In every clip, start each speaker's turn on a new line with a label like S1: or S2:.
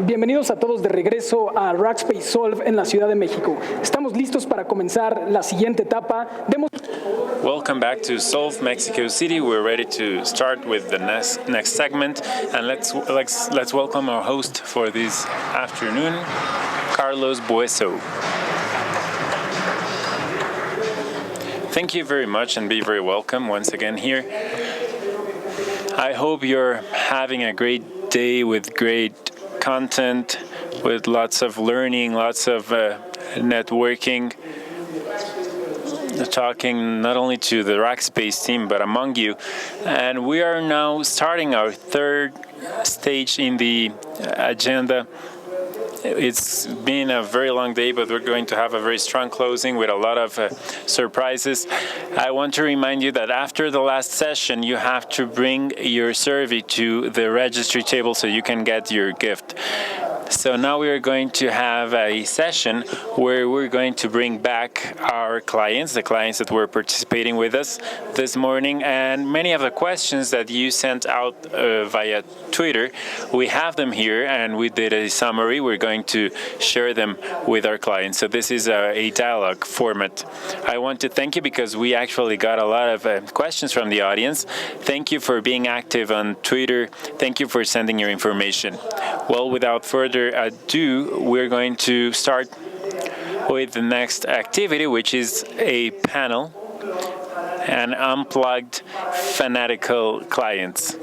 S1: Bienvenidos a todos de regreso a Rackspace Solve en la Ciudad de México. Estamos listos para comenzar la siguiente etapa.
S2: Welcome back to Solve Mexico City. We're ready to start with the next segment, and let's welcome our host for this afternoon, Carlos Bueso. Thank you very much and be very welcome once again here. I hope you're having a great day with great content, with lots of learning, lots of networking, talking not only to the Rackspace team but among you. And we are now starting our third stage in the agenda. It's been a very long day, but we're going to have a very strong closing with a lot of surprises. I want to remind you that after the last session, you have to bring your survey to the registry table so you can get your gift. So now we are going to have a session where we're going to bring back our clients, the clients that were participating with us this morning, and many of the questions that you sent out via Twitter. We have them here, and we did a summary. We're going to share them with our clients. So this is a dialogue format. I want to thank you because we actually got a lot of questions from the audience. Thank you for being active on Twitter. Thank you for sending your information. Well, without further ado, we're going to start with the next activity, which is a panel, an unplugged fanatical clients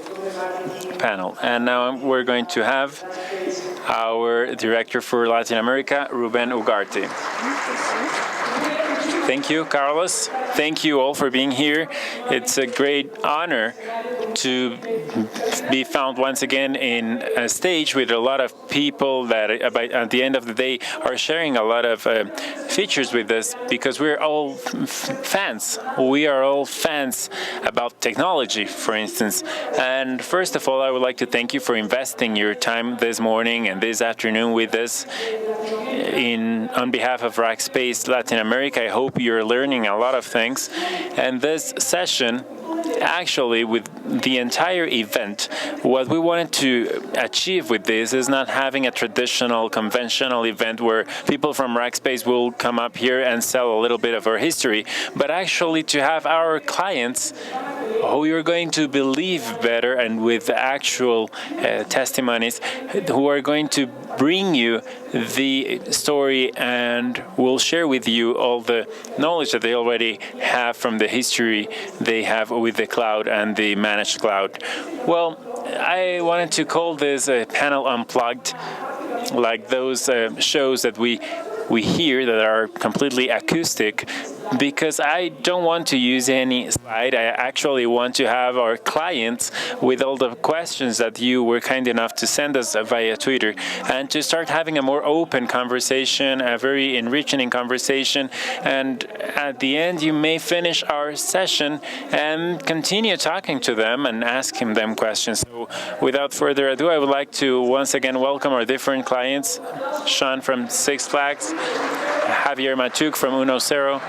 S2: panel. And now we're going to have our director for Latin America, Rubén Ugarte. Thank you, Carlos. Thank you all for being here. It's a great honor to be found once again in a stage with a lot of people that at the end of the day are sharing a lot of features with us, because we're all fans. We are all fans about technology, for instance. And first of all, I would like to thank you for investing your time this morning and this afternoon with us. On behalf of Rackspace Latin America, I hope you're learning a lot of things. And this session, actually, with the entire event, what we wanted to achieve with this is not having a traditional, conventional event where people from Rackspace will come up here and sell a little bit of our history, but actually to have our clients who you're going to believe better and with actual testimonies, who are going to bring you the story and will share with you all the knowledge that they already have from the history they have with the cloud and the managed cloud. Well, I wanted to call this a panel unplugged, like those shows that we hear that are completely acoustic, because I don't want to use any slide. I actually want to have our clients with all the questions that you were kind enough to send us via Twitter, and to start having a more open conversation, a very enriching conversation. And at the end, you may finish our session and continue talking to them and asking them questions. So without further ado, I would like to once again welcome our different clients: Sean from Six Flags, Javier Matuk from Uno Cero,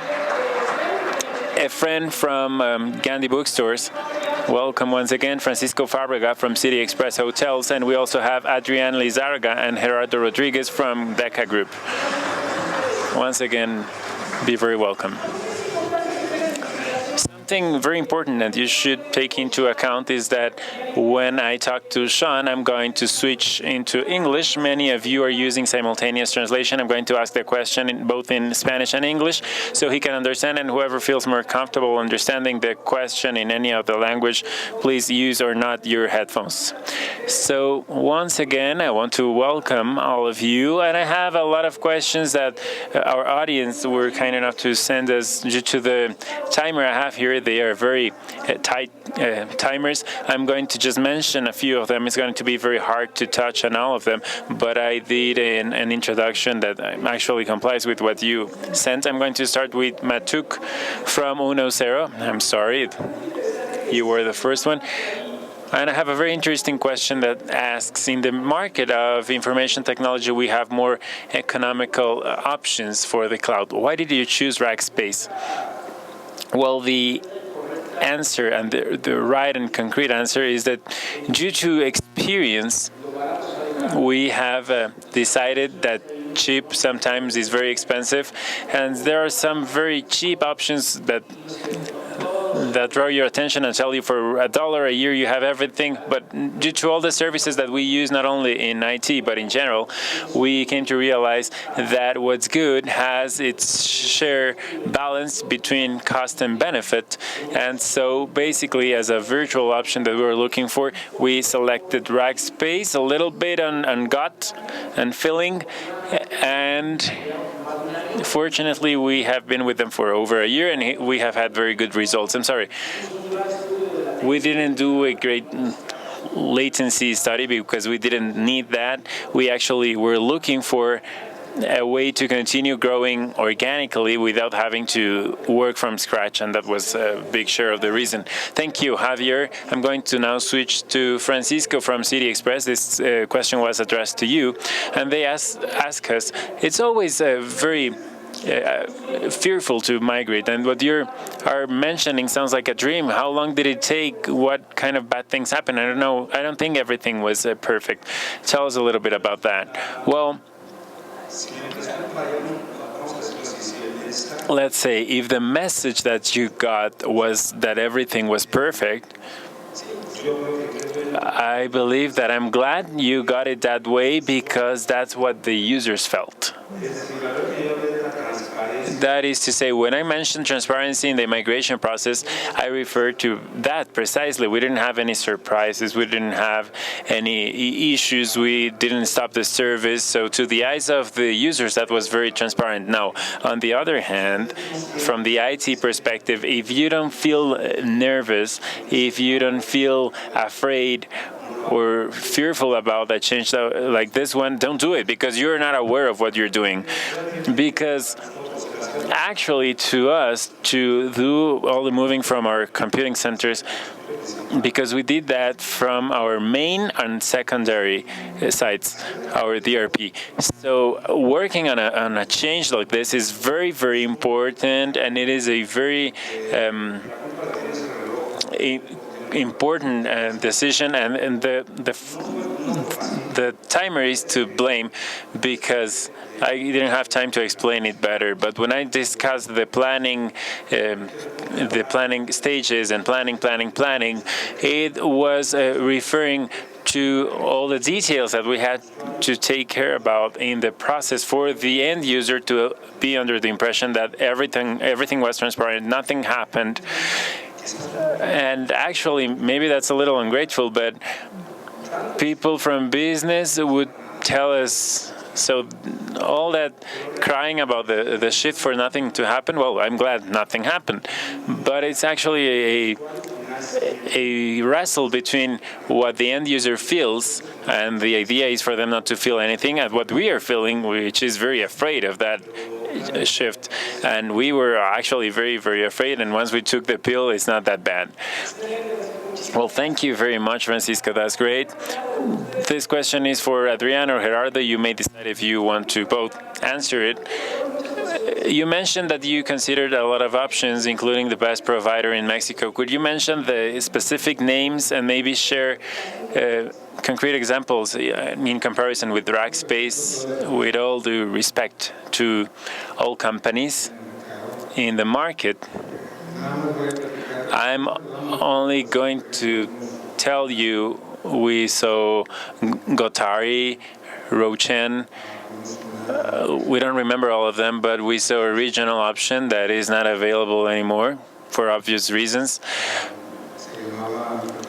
S2: a friend from Gandhi Bookstores. Welcome once again, Francisco Fabrega from City Express Hotels, and we also have Adrian Lizarga and Gerardo Rodriguez from Deca Group. Once again, be very welcome. Something very important that you should take into account is that when I talk to Sean, I'm going to switch into English. Many of you are using simultaneous translation. I'm going to ask the question both in Spanish and English so he can understand, and whoever feels more comfortable understanding the question in any other language, please use or not your headphones. So once again, I want to welcome all of you, and I have a lot of questions that our audience were kind enough to send us due to the timer I have here. They are very tight timers. I'm going to just mention a few of them. It's going to be very hard to touch on all of them, but I did an introduction that actually complies with what you sent. I'm going to start with Matuk from Uno Cero. I'm sorry, you were the first one. And I have a very interesting question that asks, in the market of information technology, we have more economical options for the cloud. Why did you choose Rackspace? Well, the answer, and the right and concrete answer, is that due to experience we have decided that cheap sometimes is very expensive, and there are some very cheap options that draw your attention and tell you for $1 a year you have everything. But due to all the services that we use, not only in IT but in general, we came to realize that what's good has its share balance between cost and benefit. And so basically, as a virtual option that we were looking for, we selected Rackspace, a little bit on gut and feeling, and fortunately, we have been with them for over a year, and we have had very good results. I'm sorry, we didn't do a great latency study because we didn't need that. We actually were looking for a way to continue growing organically without having to work from scratch, and that was a big share of the reason. Thank you, Javier. I'm going to now switch to Francisco from City Express. This question was addressed to you, and they ask us, it's always very fearful to migrate, and what you are mentioning sounds like a dream. How long did it take? What kind of bad things happened? I don't know. I don't think everything was perfect. Tell us a little bit about that. Well, let's say if the message that you got was that everything was perfect, I believe that I'm glad you got it that way, because that's what the users felt. That is to say, when I mentioned transparency in the migration process, I refer to that precisely. We didn't have any surprises. We didn't have any issues. We didn't stop the service. So to the eyes of the users, that was very transparent. Now, on the other hand, from the IT perspective, if you don't feel nervous, if you don't feel afraid or fearful about a change like this one, don't do it, because you're not aware of what you're doing. Because actually, to us, to do all the moving from our computing centers, because we did that from our main and secondary sites, our DRP. So working on a change like this is very, very important, and it is a very important decision, and the timer is to blame, because I didn't have time to explain it better. But when I discussed the planning stages and planning, it was referring to all the details that we had to take care about in the process for the end user to be under the impression that everything was transparent, nothing happened. And actually, maybe that's a little ungrateful, but people from business would tell us, so all that crying about the shift for nothing to happen, well, I'm glad nothing happened. But it's actually a wrestle between what the end user feels, and the idea is for them not to feel anything, and what we are feeling, which is very afraid of that shift. And we were actually very, very afraid, and once we took the pill, it's not that bad. Well, thank you very much, Francisco. That's great. This question is for Adrián or Gerardo. You may decide if you want to both answer it. You mentioned that you considered a lot of options, including the best provider in Mexico. Could you mention the specific names and maybe share concrete examples in comparison with Rackspace, with all due respect to all companies in the market? I'm only going to tell you we saw Gotari, Rochen. We don't remember all of them, but we saw a regional option that is not available anymore for obvious reasons.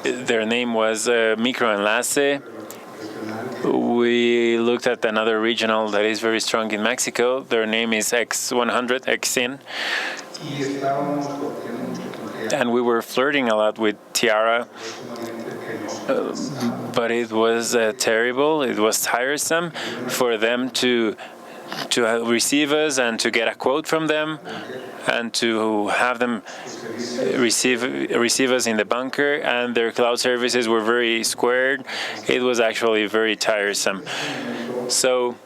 S2: Their name was Microenlace. We looked at another regional that is very strong in Mexico. Their name is X100, Xin. And we were flirting a lot with Tiara, but it was terrible. It was tiresome for them to receive us and to get a quote from them and to have them receive us in the bunker, and their cloud services were very squared. It was actually very tiresome. So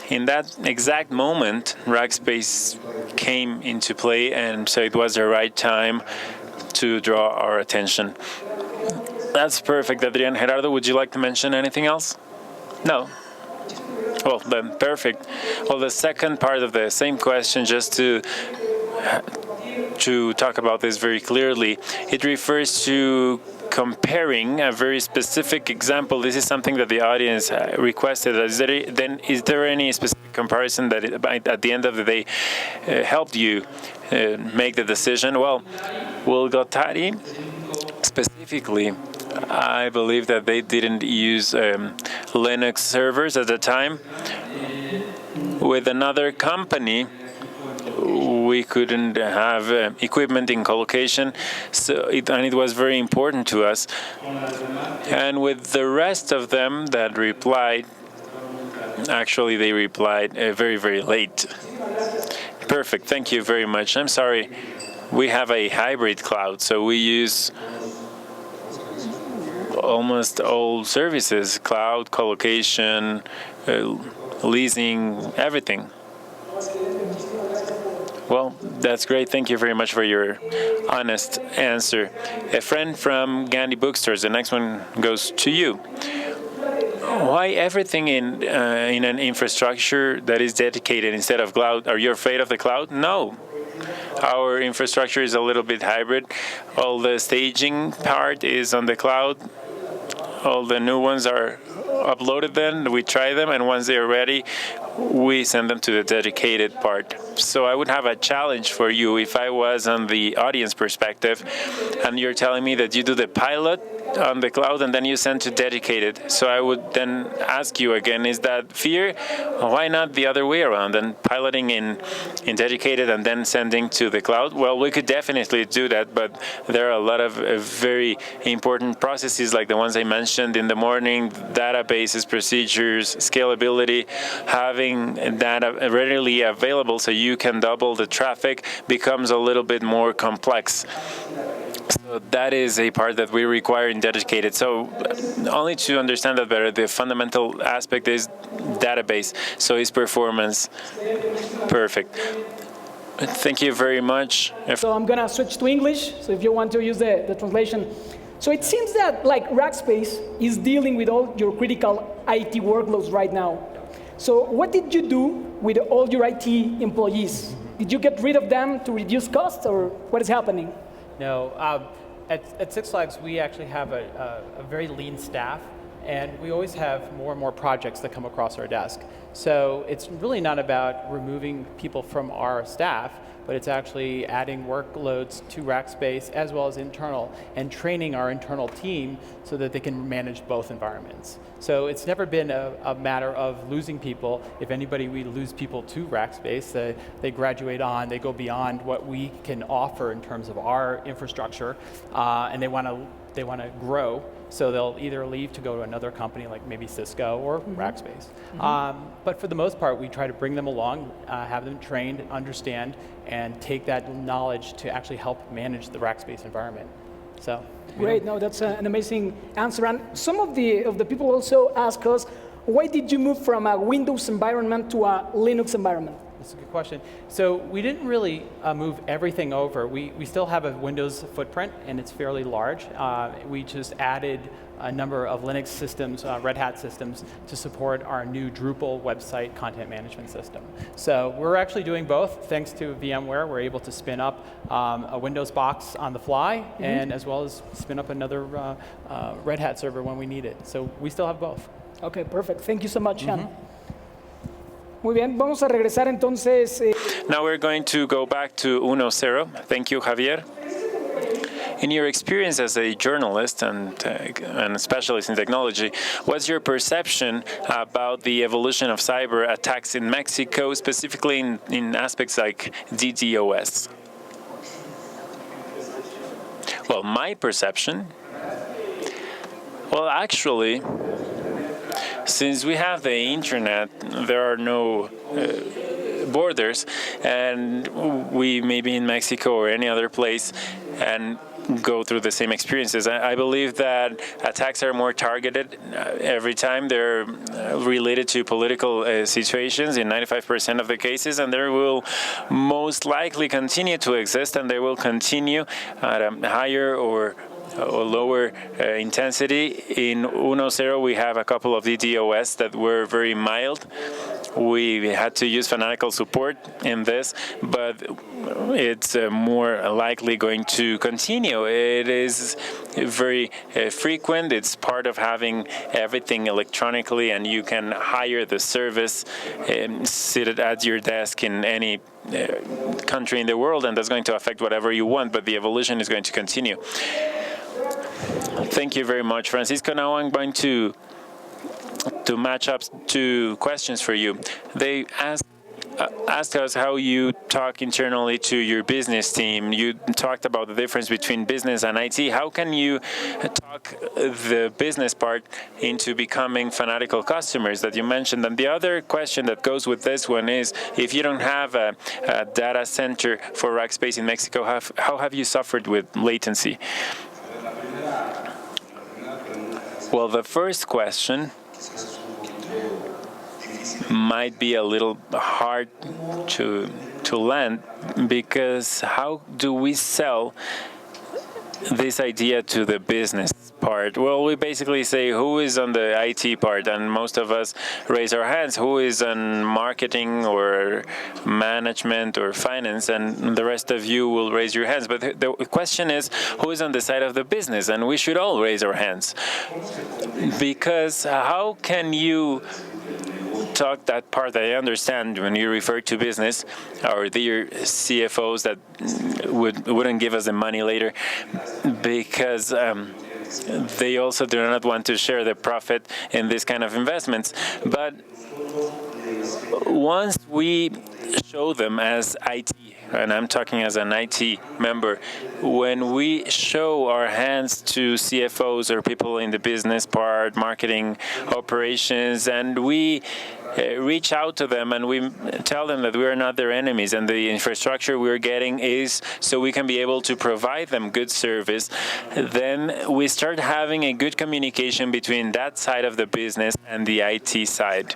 S2: in that exact moment, Rackspace came into play, and so it was the right time to draw our attention. That's perfect, Adrián. Gerardo, would you like to mention anything else? No. Well, then, perfect. Well, the second part of the same question, just to talk about this very clearly, it refers to comparing a very specific example. This is something that the audience requested. Is there any specific comparison that at the end of the day helped you make the decision? Well, Mugártegui specifically, I believe that they didn't use Linux servers at the time. With another company, we couldn't have equipment in colocation, and it was very important to us. And with the rest of them that replied, actually they replied very, very late. Perfect, thank you very much. I'm sorry, we have a hybrid cloud, so we use almost all services, cloud, colocation, leasing, everything. Well, that's great. Thank you very much for your honest answer. A friend from Gandhi Bookstores, the next one goes to you. Why everything in an infrastructure that is dedicated instead of cloud? Are you afraid of the cloud? No. Our infrastructure is a little bit hybrid. All the staging part is on the cloud. All the new ones are uploaded then, we try them, and once they are ready, we send them to the dedicated part. So I would have a challenge for you if I was on the audience perspective, and you're telling me that you do the pilot on the cloud and then you send to dedicated. So I would then ask you again, is that fear? Why not the other way around and piloting in dedicated and then sending to the cloud? Well, we could definitely do that, but there are a lot of very important processes like the ones I mentioned in the morning, databases, procedures, scalability, having data readily available so you can double the traffic becomes a little bit more complex. So that is a part that we require in dedicated. So only to understand that better, the fundamental aspect is database. So is performance. Perfect. Thank you very much.
S1: So I'm going to switch to English. So if you want to use the translation. So it seems that like Rackspace is dealing with all your critical IT workloads right now. So what did you do with all your IT employees? Did you get rid of them to reduce costs, or what is happening?
S3: No, at Six Flags we actually have a very lean staff, and we always have more and more projects that come across our desk. So it's really not about removing people from our staff, but it's actually adding workloads to Rackspace as well as internal, and training our internal team so that they can manage both environments. So it's never been a matter of losing people. If anybody, we lose people to Rackspace, they graduate on, they go beyond what we can offer in terms of our infrastructure, and they want to grow. So they'll either leave to go to another company like maybe Cisco or Rackspace. But for the most part, we try to bring them along, have them trained, understand, and take that knowledge to actually help manage the Rackspace environment. So
S1: great. No, that's an amazing answer. And some of the people also ask us, why did you move from a Windows environment to a Linux environment?
S3: That's a good question. So we didn't really move everything over. We still have a Windows footprint, and it's fairly large. We just added a number of Linux systems, Red Hat systems, to support our new Drupal website content management system. So we're actually doing both. Thanks to VMware, we're able to spin up a Windows box on the fly, and as well as spin up another Red Hat server when we need it. So we still have both.
S1: Okay, perfect. Thank you so much, Sean. Muy bien, vamos a regresar entonces.
S2: Now we're going to go back to 1-0. Thank you, Javier. In your experience as a journalist and a specialist in technology, what's your perception about the evolution of cyber attacks in Mexico, specifically in aspects like DDoS? Well, my perception, well, actually, since we have the internet, there are no borders, and we may be in Mexico or any other place and go through the same experiences. I believe that attacks are more targeted every time. They're related to political situations in 95% of the cases, and they will most likely continue to exist, and they will continue at a higher or lower intensity. In 1.0, we have a couple of DDoS that were very mild. We had to use fanatical support in this, but it's more likely going to continue. It is very frequent. It's part of having everything electronically, and you can hire the service seated at your desk in any country in the world, and that's going to affect whatever you want, but the evolution is going to continue. Thank you very much, Francisco. Now I'm going to match up two questions for you. They asked us how you talk internally to your business team. You talked about the difference between business and IT. How can you talk the business part into becoming fanatical customers that you mentioned? And the other question that goes with this one is, if you don't have a data center for Rackspace in Mexico, how have you suffered with latency? Well, the first question might be a little hard to land, because how do we sell this idea to the business part? Well, we basically say who is on the IT part, and most of us raise our hands. Who is on marketing or management or finance, and the rest of you will raise your hands. But the question is, who is on the side of the business? And we should all raise our hands, because how can you talk that part that I understand when you refer to business, or dear CFOs that wouldn't give us the money later, because they also do not want to share the profit in this kind of investments. But once we show them as IT, and I'm talking as an IT member, when we show our hands to CFOs or people in the business part, marketing, operations, and we reach out to them and we tell them that we are not their enemies, and the infrastructure we're getting is so we can be able to provide them good service, then we start having a good communication between that side of the business and the IT side.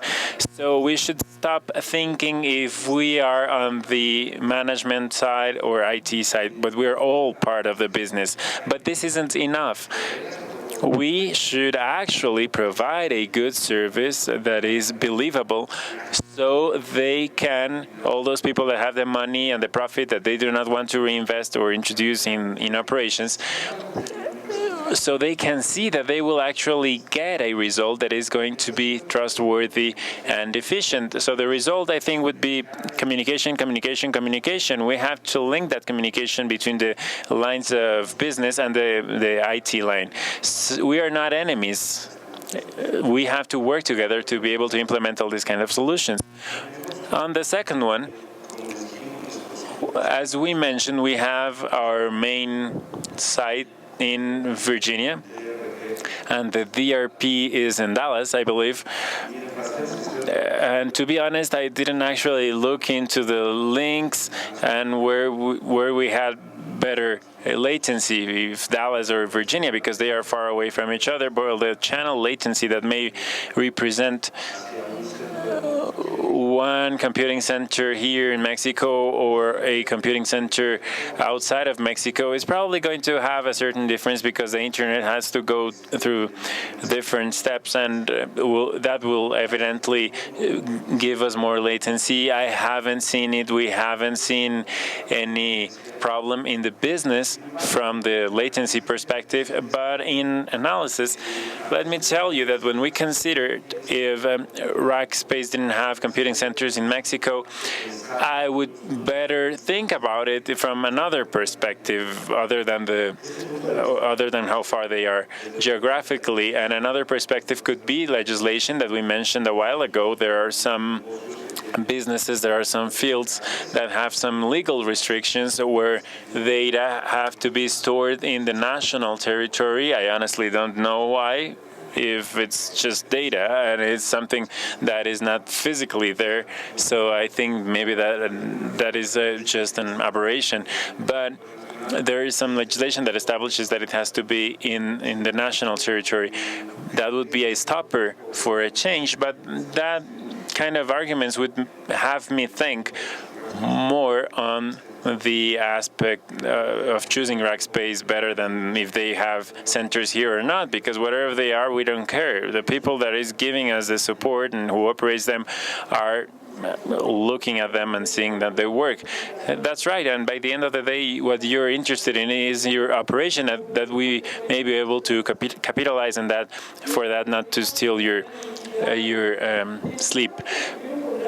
S2: So we should stop thinking if we are on the management side or IT side, but we're all part of the business. But this isn't enough. We should actually provide a good service that is believable, so they can, all those people that have the money and the profit that they do not want to reinvest or introduce in operations, so they can see that they will actually get a result that is going to be trustworthy and efficient. So the result, I think, would be communication, communication, communication. We have to link that communication between the lines of business and the IT line. So we are not enemies. We have to work together to be able to implement all these kind of solutions. On the second one, as we mentioned, we have our main site in Virginia, and the DRP is in Dallas, I believe. And to be honest, I didn't actually look into the links and where we had better latency, if Dallas or Virginia, because they are far away from each other. But the channel latency that may represent one computing center here in Mexico or a computing center outside of Mexico is probably going to have a certain difference, because the internet has to go through different steps, and that will evidently give us more latency. I haven't seen it. We haven't seen any problem in the business from the latency perspective, but in analysis, let me tell you that when we considered if Rackspace didn't have computing centers in Mexico, I would better think about it from another perspective other than how far they are geographically. And another perspective could be legislation that we mentioned a while ago. There are some businesses, there are some fields that have some legal restrictions where data have to be stored in the national territory. I honestly don't know why, if it's just data and it's something that is not physically there. So I think maybe that is just an aberration. But there is some legislation that establishes that it has to be in the national territory. That would be a stopper for a change, but that kind of arguments would have me think, more on the aspect of choosing Rackspace better than if they have centers here or not, because whatever they are, we don't care. The people that is giving us the support and who operates them are looking at them and seeing that they work. That's right, and by the end of the day, what you're interested in is your operation, that we may be able to capitalize on that, for that not to steal your sleep.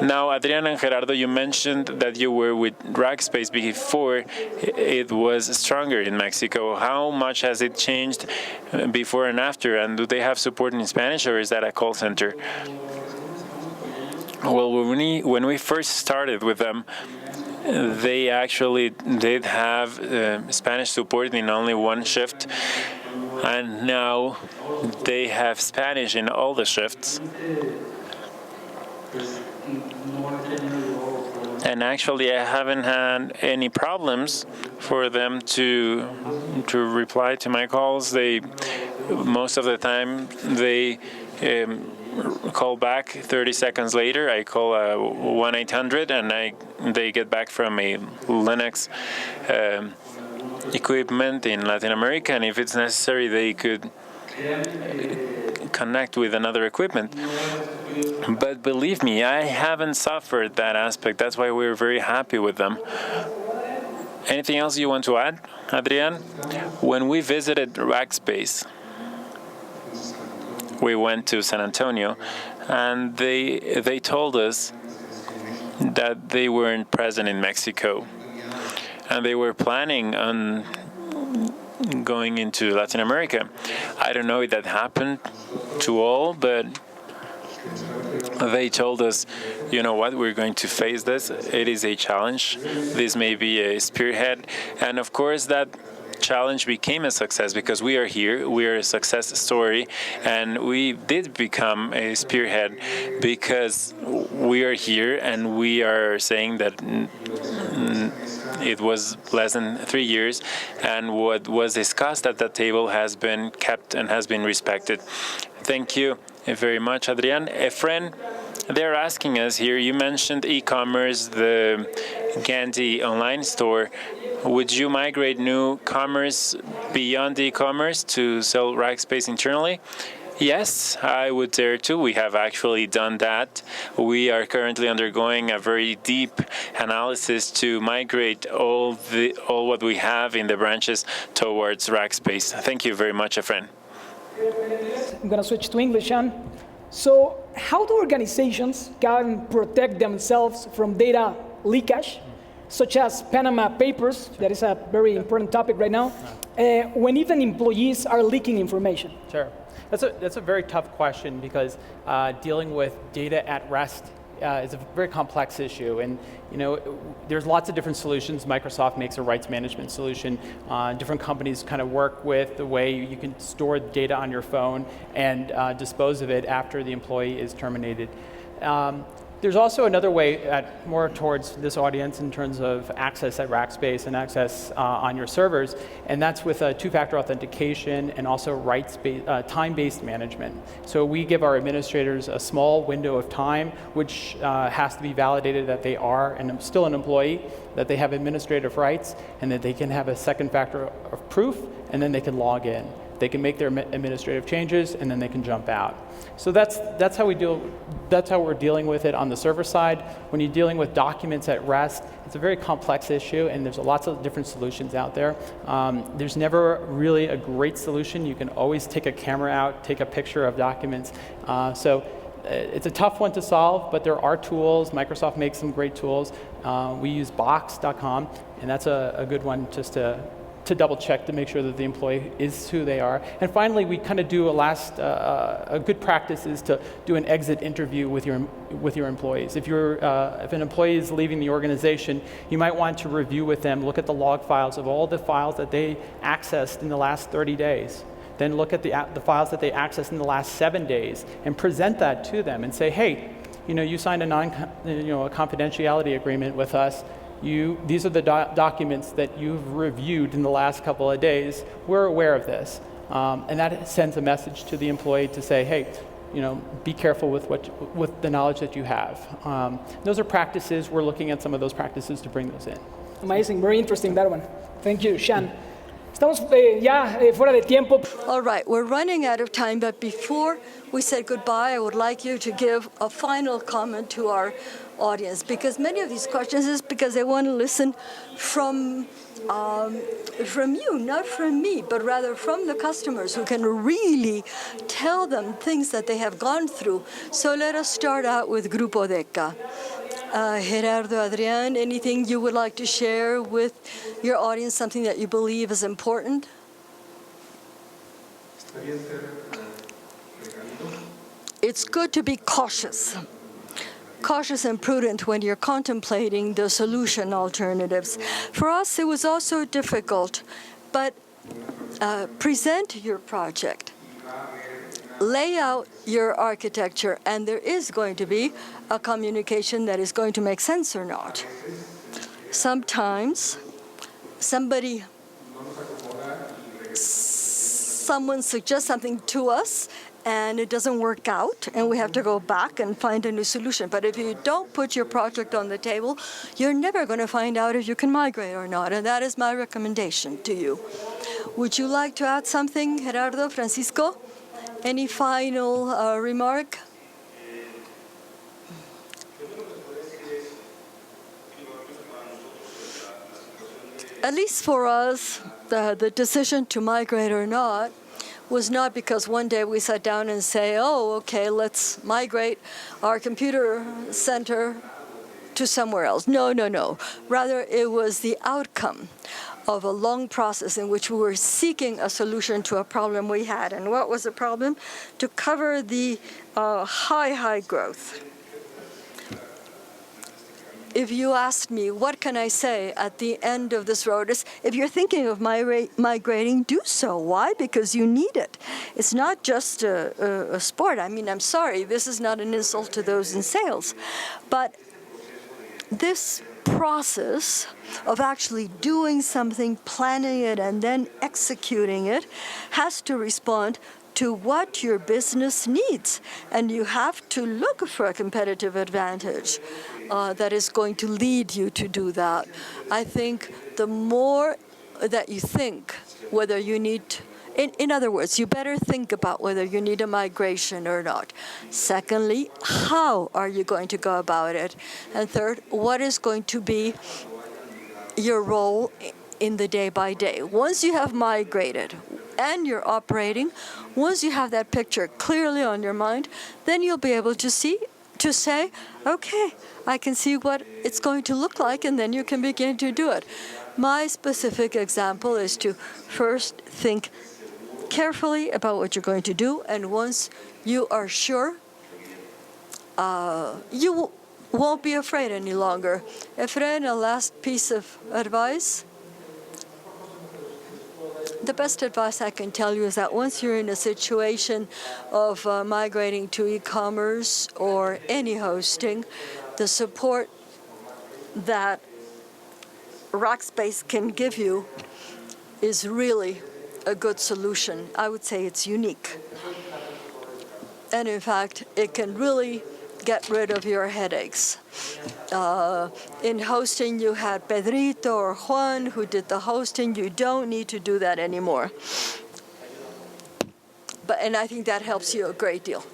S2: Now, Adriana and Gerardo, you mentioned that you were with Rackspace before it was stronger in Mexico. How much has it changed before and after? And do they have support in Spanish, or is that a call center? Well, when we first started with them, they actually did have Spanish support in only one shift. And now they have Spanish in all the shifts. And actually, I haven't had any problems for them to reply to my calls. Most of the time, they call back 30 seconds later. I call 1-800, and they get back from a Linux equipment in Latin America, and if it's necessary, they could connect with another equipment. But believe me, I haven't suffered that aspect. That's why we're very happy with them. Anything else you want to add, Adrian? When we visited Rackspace, we went to San Antonio, and they told us that they weren't present in Mexico, and they were planning on going into Latin America. I don't know if that happened to all, but they told us, you know what, we're going to face this. It is a challenge. This may be a spearhead. And of course, that challenge became a success because we are here. We are a success story. And we did become a spearhead because we are here and we are saying that it was less than 3 years, and what was discussed at that table has been kept and has been respected. Thank you very much, Adrian. Efren, they're asking us here, you mentioned e-commerce, the Gandhi online store. Would you migrate new commerce beyond e-commerce to sell Rackspace internally? Yes, I would dare to. We have actually done that. We are currently undergoing a very deep analysis to migrate all what we have in the branches towards Rackspace. Thank you very much, Efren.
S1: I'm going to switch to English, Sean. So how do organizations can protect themselves from data leakage, such as Panama Papers, that is a very important topic right now, when even employees are leaking information?
S3: Sure. That's a very tough question because dealing with data at rest is a very complex issue, and there's lots of different solutions. Microsoft makes a rights management solution. Different companies kind of work with the way you can store data on your phone and dispose of it after the employee is terminated. There's also another way more towards this audience in terms of access at Rackspace and access on your servers, and that's with two-factor authentication and also time-based management. So we give our administrators a small window of time, which has to be validated that they are still an employee, that they have administrative rights, and that they can have a second factor of proof, and then they can log in. They can make their administrative changes, and then they can jump out. So that's how we deal. That's how we're dealing with it on the server side. When you're dealing with documents at rest, it's a very complex issue, and there's lots of different solutions out there. There's never really a great solution. You can always take a camera out, take a picture of documents. So it's a tough one to solve, but there are tools. Microsoft makes some great tools. We use box.com, and that's a good one just to double check to make sure that the employee is who they are. And finally, we kind of do a good practice is to do an exit interview with your employees. If an employee is leaving the organization, you might want to review with them, look at the log files of all the files that they accessed in the last 30 days. Then look at the files that they accessed in the last 7 days and present that to them and say, hey, you signed a confidentiality agreement with us. These are the documents that you've reviewed in the last couple of days. We're aware of this. And that sends a message to the employee to say, hey, be careful with the knowledge that you have. Those are practices. We're looking at some of those practices to bring those in.
S1: Amazing, very interesting that one. Thank you, Sean. Estamos ya fuera de tiempo.
S4: All right, we're running out of time, but before we say goodbye, I would like you to give a final comment to our audience, because many of these questions is because they want to listen from you, not from me, but rather from the customers who can really tell them things that they have gone through. So let us start out with Grupo Deca. Gerardo, Adrián, anything you would like to share with your audience, something that you believe is important? It's good to be cautious and prudent when you're contemplating the solution alternatives. For us, it was also difficult, but present your project. Lay out your architecture, and there is going to be a communication that is going to make sense or not. Sometimes someone suggests something to us, and it doesn't work out, and we have to go back and find a new solution. But if you don't put your project on the table, you're never going to find out if you can migrate or not, and that is my recommendation to you. Would you like to add something, Gerardo, Francisco? Any final remark? At least for us, the decision to migrate or not was not because one day we sat down and say, oh, okay, let's migrate our computer center to somewhere else. No, no, no. Rather, it was the outcome of a long process in which we were seeking a solution to a problem we had. And what was the problem? To cover the high growth. If you asked me, what can I say at the end of this road? Is if you're thinking of migrating, do so. Why? Because you need it. It's not just a sport. I mean, I'm sorry, this is not an insult to those in sales. But this process of actually doing something, planning it, and then executing it has to respond to what your business needs. And you have to look for a competitive advantage that is going to lead you to do that. I think the more that you think whether you need, in other words, you better think about whether you need a migration or not. Secondly, how are you going to go about it? And third, what is going to be your role in the day by day? Once you have migrated and you're operating, once you have that picture clearly on your mind, then you'll be able to say, okay, I can see what it's going to look like, and then you can begin to do it. My specific example is to first think carefully about what you're going to do, and once you are sure, you won't be afraid any longer. Efren, a last piece of advice? The best advice I can tell you is that once you're in a situation of migrating to e-commerce or any hosting, the support that Rackspace can give you is really a good solution. I would say it's unique. And in fact, it can really get rid of your headaches. In hosting, you had Pedrito or Juan who did the hosting. You don't need to do that anymore. And I think that helps you a great deal.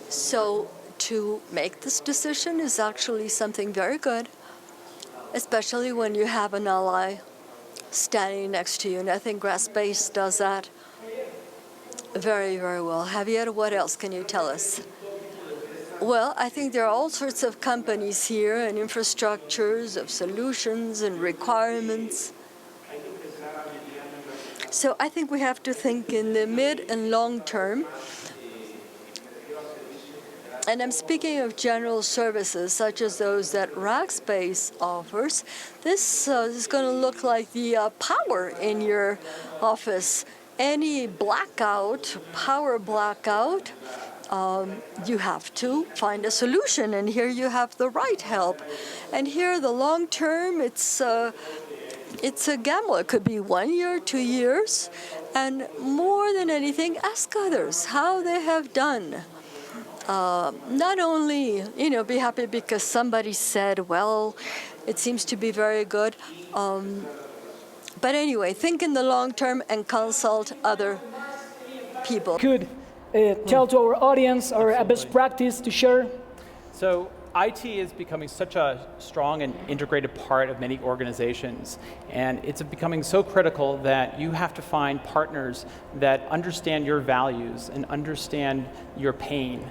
S4: So to make this decision is actually something very good, especially when you have an ally standing next to you. And I think Rackspace does that very, very well. Javier, what else can you tell us? Well, I think there are all sorts of companies here and infrastructures of solutions and requirements. So I think we have to think in the mid and long term. And I'm speaking of general services, such as those that Rackspace offers. This is going to look like the power in your office. Any blackout, power blackout, you have to find a solution. And here you have the right help. And here, the long term, it's a gamble. It could be 1 year, 2 years. And more than anything, ask others how they have done. Not only, be happy because somebody said, well, it seems to be very good. But anyway, think in the long term and consult other people.
S1: Could tell to our audience or a best practice to share?
S3: So IT is becoming such a strong and integrated part of many organizations, and it's becoming so critical that you have to find partners that understand your values and understand your pain.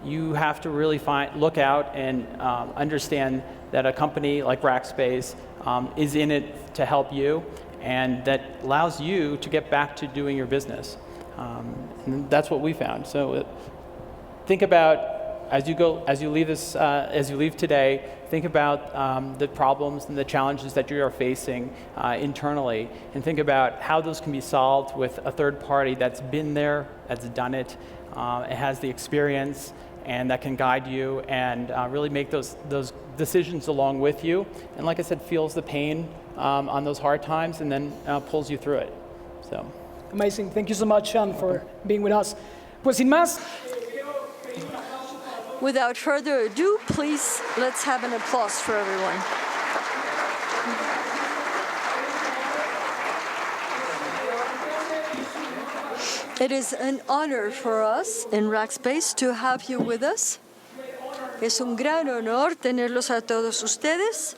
S3: You have to really look out and understand that a company like Rackspace is in it to help you, and that allows you to get back to doing your business. And that's what we found. So think about, as you leave today, think about the problems and the challenges that you are facing internally, and think about how those can be solved with a third party that's been there, that's done it, it has the experience, and that can guide you and really make those decisions along with you. And like I said, feels the pain on those hard times, and then pulls you through it. So.
S1: Amazing. Thank you so much, Sean, for being with us. Pues sin más.
S4: Without further ado, please, let's have an applause for everyone. It is an honor for us in Rackspace to have you with us. Es un gran honor tenerlos a todos ustedes.